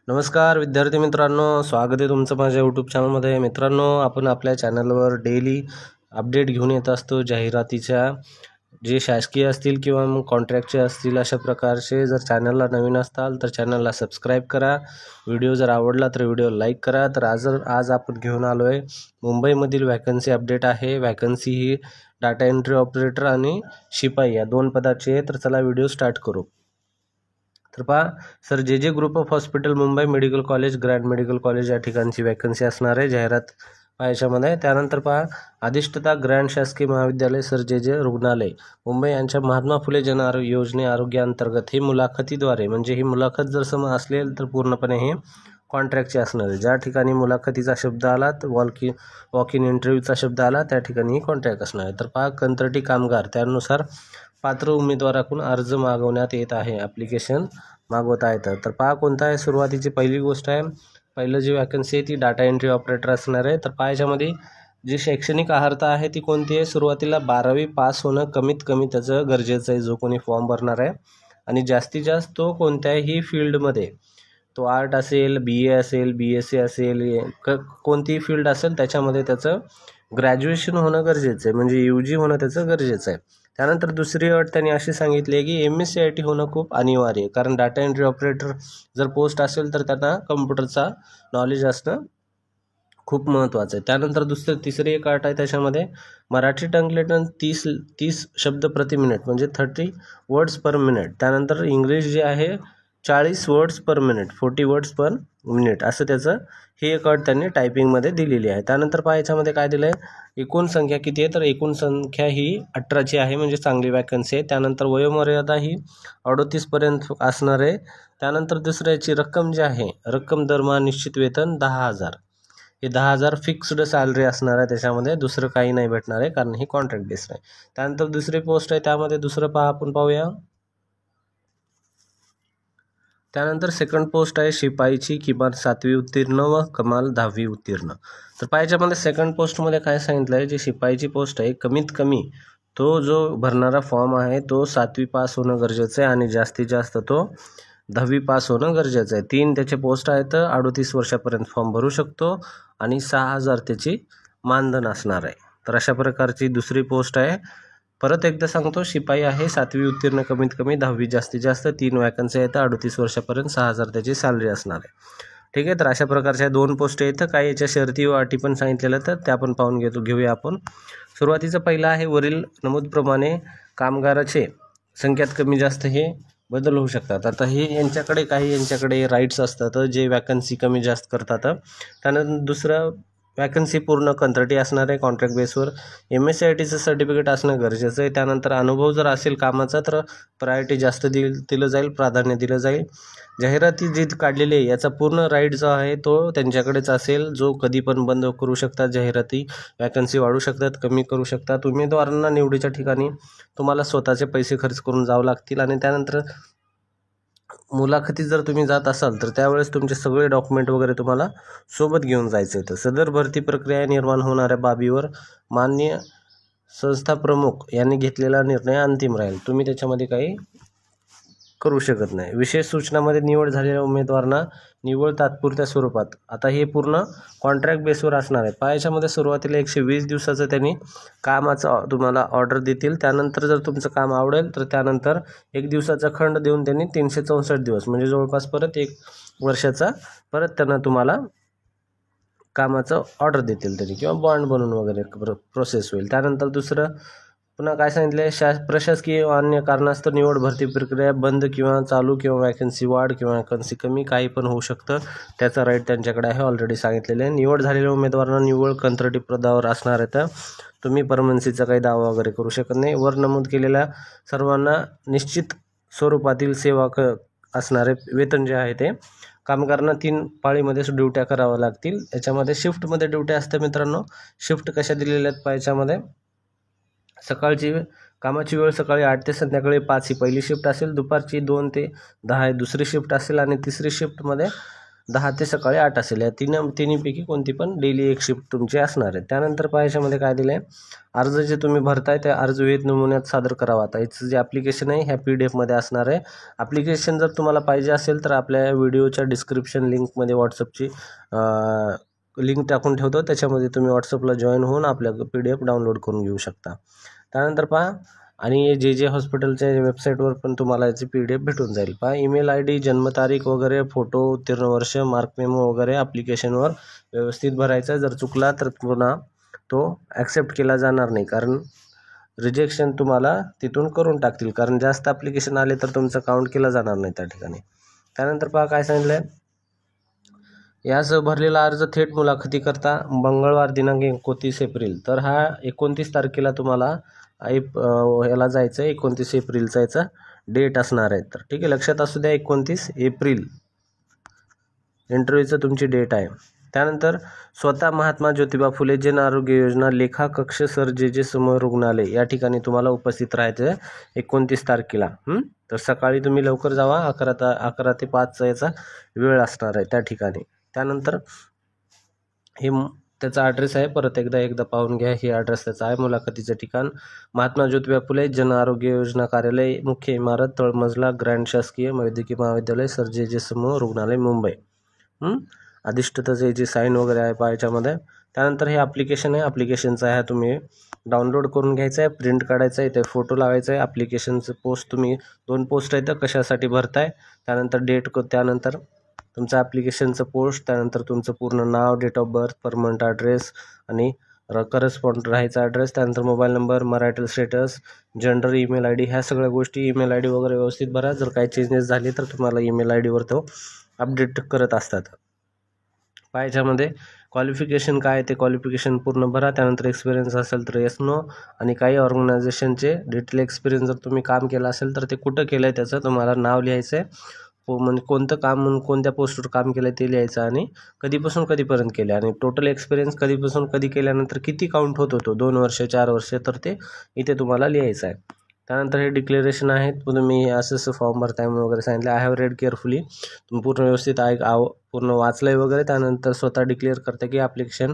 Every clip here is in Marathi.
नमस्कार विद्यार्थी मित्रांनो, स्वागत आहे तुमचं माझ्या यूट्यूब चॅनलमध्ये. मित्रांनो, आपण आपल्या चॅनलवर डेली अपडेट घेऊन येत असतो जाहिरातीच्या, जे शासकीय असतील किंवा मग कॉन्ट्रॅक्टचे असतील. अशा प्रकारचे जर चॅनलला नवीन असताल तर चॅनलला सबस्क्राईब करा. व्हिडिओ जर आवडला तर व्हिडिओ लाईक करा. तर आज आपण घेऊन आलो आहे मुंबईमधील वॅकन्सी अपडेट आहे. वॅकन्सी ही डाटा एंट्री ऑपरेटर आणि शिपाई या 2 पदाची आहे. तर चला व्हिडिओ स्टार्ट करू. तर पहा सर, जे group of hospital Mumbai medical college, grand medical college या ठिकाणची वॅकन्सी असणार आहे जाहिरात याच्यामध्ये. त्यानंतर पहा अधिष्ठता ग्रँड शासकीय महाविद्यालय सर जे रुग्णालय मुंबई यांच्या महात्मा फुले जन आरोग्य योजने आरोग्याअंतर्गत ही मुलाखतीद्वारे, म्हणजे ही मुलाखत जर सम असेल तर पूर्णपणे हे कॉन्ट्रॅक्टचे असणार आहे. ज्या ठिकाणी मुलाखतीचा शब्द आला तर वॉक इन इंटरव्ह्यूचा शब्द आला त्या ठिकाणी कॉन्ट्रॅक्ट असणार आहे. तर पहा कंत्राटी कामगार, त्यानुसार पात्र उमेदवाराकडून अर्ज मागवण्यात येत आहे, ॲप्लिकेशन मागवता येतं. तर पहा कोणता आहे. सुरुवातीची पहिली गोष्ट आहे, पहिलं जी वॅकन्सी आहे ती डाटा एंट्री ऑपरेटर असणार आहे. तर पहा याच्यामध्ये जी शैक्षणिक अर्हता आहे ती कोणती आहे. सुरुवातीला 12वी पास होणं कमीत कमी त्याचं गरजेचं आहे जो कोणी फॉर्म भरणार आहे. आणि जास्तीत जास्त तो कोणत्याही फील्डमध्ये, तो आर्ट असेल, BA असेल, BSc असेल, कोणतीही फील्ड असेल त्याच्यामध्ये त्याचं ग्रॅज्युएशन होणं गरजेचं आहे, म्हणजे UG होणं त्याचं गरजेचं आहे. त्यानंतर दुसरी अट त्यांनी अशी सांगितली आहे की MSc होणं खूप अनिवार्य आहे, कारण डाटा एंट्री ऑपरेटर जर पोस्ट असेल तर त्यांना कम्प्युटरचा नॉलेज असणं खूप महत्त्वाचं आहे. त्यानंतर तिसरी एक अट आहे त्याच्यामध्ये, मराठी ट्रान्सलेटर 30 शब्द प्रति मिनिट, म्हणजे 30 वर्ड्स पर मिनिट. त्यानंतर इंग्लिश जे आहे 40 words per minute, 40 words per minute, असं त्याचं ही एक अट त्यांनी टायपिंगमध्ये दिलेली आहे. त्यानंतर पहा याच्यामध्ये काय दिलं आहे, एकूण संख्या किती आहे, तर एकूण संख्या ही 18ची आहे, म्हणजे चांगली वॅकन्सी आहे. त्यानंतर वयोमर्यादा ही 38पर्यंत असणार आहे. त्यानंतर दुसऱ्याची रक्कम जी आहे, रक्कम दरमहा निश्चित वेतन 10,000, हे 10,000 फिक्स्ड सॅलरी असणार आहे. त्याच्यामध्ये दुसरं काही नाही भेटणार आहे, कारण ही कॉन्ट्रॅक्ट बेस्ड आहे. त्यानंतर दुसरी पोस्ट आहे, त्यामध्ये दुसरं आपण पाहूया. त्यानंतर सेकंड पोस्ट आहे शिपाईची, किमान 7वी उत्तीर्ण व कमाल 10वी उत्तीर्ण. तर पाहिजेमध्ये सेकंड पोस्टमध्ये काय सांगितलं आहे, जी शिपाईची पोस्ट आहे कमीत कमी तो जो भरणारा फॉर्म आहे तो 7वी पास होणं गरजेचं आहे, आणि जास्तीत जास्त तो 10वी पास होणं गरजेचं आहे. 3 त्याचे पोस्ट आहेत, 38 वर्षापर्यंत फॉर्म भरू शकतो, आणि 6,000 त्याची मानधन असणार आहे. तर अशा प्रकारची दुसरी पोस्ट आहे. परत एकदा सांगतो, शिपाई आहे 7वी उत्तीर्ण कमीत कमी, 10वी जास्तीत जास्त, 3 वॅकन्सी आहेत, 38 वर्षापर्यंत, 6,000 त्याची सॅलरी असणार आहे. ठीक आहे. तर अशा प्रकारच्या 2 पोस्ट आहेत. काही याच्या शर्ती व अटी पण सांगितलेल्या, तर त्या पण पाहून घेऊया आपण. सुरुवातीचं पहिलं आहे, वरील नमूदप्रमाणे कामगाराचे संख्यात कमी जास्त हे बदल होऊ शकतात. आता हे यांच्याकडे राईट्स असतात जे वॅकन्सी कमी जास्त करतात. त्यानंतर दुसरं, वॅकन्सी पूर्ण कंत्राटी असणार आहे, कॉन्ट्रॅक्ट बेसवर. MSc सर्टिफिकेट असणं गरजेचं आहे. त्यानंतर अनुभव जर असेल कामाचा तर प्रायोरिटी जास्त दिलं जाईल, प्राधान्य दिलं जाईल. जाहिराती जी काढलेली आहे याचा पूर्ण राईट जो आहे तो त्यांच्याकडेच असेल, जो कधी पण बंद करू शकतात जाहिराती, वॅकन्सी वाढू शकतात, कमी करू शकतात. उमेदवारांना निवडीच्या ठिकाणी तुम्हाला स्वतःचे पैसे खर्च करून जावं लागतील. आणि त्यानंतर मुलाखती जर तुम्ही जात असाल तर त्यावेळेस तुमचे सगळे डॉक्युमेंट वगैरे तुम्हाला सोबत घेऊन जायचं आहे. तर सदर भरती प्रक्रिया निर्माण होणाऱ्या बाबीवर मान्य संस्था प्रमुख यांनी घेतलेला निर्णय अंतिम राहील, तुम्ही त्याच्यामध्ये काही करू शकत नाही. विशेष सूचनामध्ये निवड झालेल्या उमेदवारांना निवड तात्पुरत्या स्वरूपात, आता हे पूर्ण कॉन्ट्रॅक्ट बेसवर असणार आहे. पायाच्यामध्ये सुरुवातीला 120 दिवसाचं त्यांनी कामाचं तुम्हाला ऑर्डर देतील. त्यानंतर जर तुमचं काम आवडेल तर त्यानंतर 1 दिवसाचा खंड देऊन त्यांनी 364 दिवस, म्हणजे जवळपास परत 1 वर्षाचा परत त्यांना तुम्हाला कामाचं ऑर्डर देतील त्यांनी, किंवा बॉन्ड बनवून वगैरे प्रोसेस होईल. त्यानंतर दुसरं पुन्हा काय सांगितलं आहे, प्रशासकीय व अन्य कारणास्तव निवड भरती प्रक्रिया बंद किंवा चालू, किंवा वॅकन्सी वाढ किंवा वॅकन्सी कमी, काही पण होऊ शकतं. त्याचा राईट त्यांच्याकडे आहे, ऑलरेडी सांगितलेलं आहे. निवड झालेल्या उमेदवारांना निवड कंत्राटी पदावर असणार आहे, तर तुम्ही परमनन्सीचा काही दावा वगैरे करू शकत नाही. वर नमूद केलेल्या सर्वांना निश्चित स्वरूपातील सेवा असणारे वेतन जे आहे ते कामगारांना 3 पाळीमध्ये ड्युट्या कराव्या लागतील. याच्यामध्ये शिफ्टमध्ये ड्युट्या असतात मित्रांनो. शिफ्ट कशा दिलेल्या आहेत पायाच्यामध्ये, सकाळची कामाची वेळ सकाळी 8 ते संध्याकाळी 5 ही पहिली शिफ्ट असेल, दुपारची 2 ते 10 ही दुसरी शिफ्ट असेल, आणि तिसरी शिफ्टमध्ये 10 ते सकाळी 8 असेल. या तिन्हीपैकी कोणती पण डेली एक शिफ्ट तुमची असणार आहे. त्यानंतर पाहायच्यामध्ये काय दिलं आहे, अर्ज जे तुम्ही भरताय ते अर्ज विहित नमुन्यात सादर करावा. आता याचं जे ॲप्लिकेशन आहे ह्या PDF मध्ये असणार आहे. ॲप्लिकेशन जर तुम्हाला पाहिजे असेल तर आपल्या व्हिडिओच्या डिस्क्रिप्शन लिंकमध्ये व्हॉट्सअपची लिंक टाकून ठेवतो, त्याच्यामध्ये तुम्ही व्हॉट्सअपला जॉईन होऊन आपल्या PDF डाउनलोड करून घेऊ शकता. त्यानंतर पहा, आणि जे हॉस्पिटलच्या वेबसाईटवर पण तुम्हाला याची PDF भेटून जाईल. पहा, ईमेल ID, जन्मतारीख वगैरे, फोटो, उत्तीर्ण वर्ष, मार्क मेमो वगैरे ॲप्लिकेशनवर व्यवस्थित भरायचा. जर चुकला तर पुन्हा तो ॲक्सेप्ट केला जाणार नाही, कारण रिजेक्शन तुम्हाला तिथून करून टाकतील, कारण जास्त ॲप्लिकेशन आले तर तुमचं काउंट केला जाणार नाही त्या ठिकाणी. त्यानंतर पहा काय सांगितलं आहे, यासह भरलेला अर्ज थेट मुलाखतीकरता मंगळवार दिनांक 29 एप्रिल. तर हा 29 तारखेला तुम्हाला याला जायचं आहे. 29 एप्रिलचा याचा डेट असणार आहे. तर ठीक आहे, लक्षात असू द्या, 29 एप्रिल इंटरव्ह्यूचं तुमची डेट आहे. त्यानंतर स्वतः महात्मा ज्योतिबा फुले जन आरोग्य योजना लेखा कक्ष सर जे समूह रुग्णालय या ठिकाणी तुम्हाला उपस्थित राहायचं आहे 29 तारखेला. तर सकाळी तुम्ही लवकर जावा, 11 ते 5 याचा वेळ असणार आहे त्या ठिकाणी. त्यानंतर हे त्याचा ॲड्रेस आहे, परत एकदा पाहून घ्या. हे ॲड्रेस त्याचा आहे. मुलाखतीचं ठिकाण महात्मा ज्योतिबा फुले जन आरोग्य योजना कार्यालय, मुख्य इमारत, तळमजला, ग्रँड शासकीय वैद्यकीय महाविद्यालय, सर जे समूह रुग्णालय, मुंबई. अधिष्ठाताचं याची साईन वगैरे आहे पाहायच्यामध्ये. त्यानंतर हे ॲप्लिकेशन आहे, ॲप्लिकेशनचा आहे तुम्ही डाउनलोड करून घ्यायचं आहे, प्रिंट काढायचं आहे, ते फोटो लावायचं आहे. ॲप्लिकेशनचं पोस्ट तुम्ही 2 पोस्ट आहेत, कशासाठी भरताय, त्यानंतर डेट, त्यानंतर तुमचं ॲप्लिकेशनचं पोस्ट, त्यानंतर तुमचं पूर्ण नाव, date of birth, permanent address आणि करस्पॉन्ड राहायचा ॲड्रेस, त्यानंतर mobile number, marital status, gender, email ID, ह्या सगळ्या गोष्टी ईमेल ID वगैरे व्यवस्थित भरा. जर काही चेंजेस झाले तर तुम्हाला ईमेल IDवर तो अपडेट करत असतात. पाहायच्यामध्ये क्वालिफिकेशन काय ते क्वालिफिकेशन पूर्ण भरा. त्यानंतर एक्सपिरियन्स असेल तर येस नो, आणि काही ऑर्गनायझेशनचे डिटेल एक्सपिरियन्स जर तुम्ही काम केलं असेल तर ते कुठं केलं आहे त्याचं तुम्हाला नाव लिहायचं आहे. म्हणजे कोणतं काम म्हणून कोणत्या पोस्टवर काम केलं ते लिहायचं, आणि कधीपासून कधीपर्यंत केलं, आणि टोटल एक्सपिरियन्स कधीपासून कधी केल्यानंतर किती काउंट होत होतो, 2 वर्ष 4 वर्ष, तर ते इथे तुम्हाला लिहायचं आहे. त्यानंतर हे डिक्लेरेशन आहे, तुम्ही असं फॉर्म भरताय म्हणून वगैरे सांगितलं. आय हॅव रेड केअरफुली, तुम्ही पूर्ण व्यवस्थित पूर्ण वाचलं आहे वगैरे. त्यानंतर स्वतः डिक्लेअर करते की ॲप्लिकेशन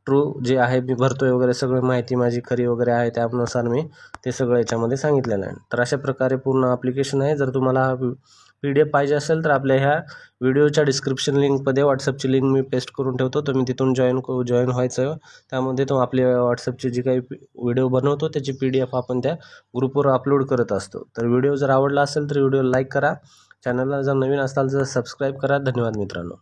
ट्रू जे आहे मी भरतोय वगैरे, सगळं माहिती माझी खरी वगैरे आहे, त्यानुसार मी ते सगळं याच्यामध्ये सांगितलेलं आहे. तर अशा प्रकारे पूर्ण ॲप्लिकेशन आहे. जर तुम्हाला PDF पाहिजे असेल तर आपल्या ह्या व्हिडिओच्या डिस्क्रिप्शन लिंकमध्ये व्हॉट्सअपची लिंक मी पेस्ट करून ठेवतो, तुम्ही तिथून जॉईन व्हायचं. त्यामध्ये तो आपल्या व्हॉट्सअपची जी काही व्हिडिओ बनवतो त्याची PDF आपण त्या ग्रुपवर अपलोड करत असतो. तर व्हिडिओ जर आवडला असेल तर व्हिडिओ लाईक करा, चॅनलला जर नवीन असाल तर सबस्क्राईब करा. धन्यवाद मित्रांनो.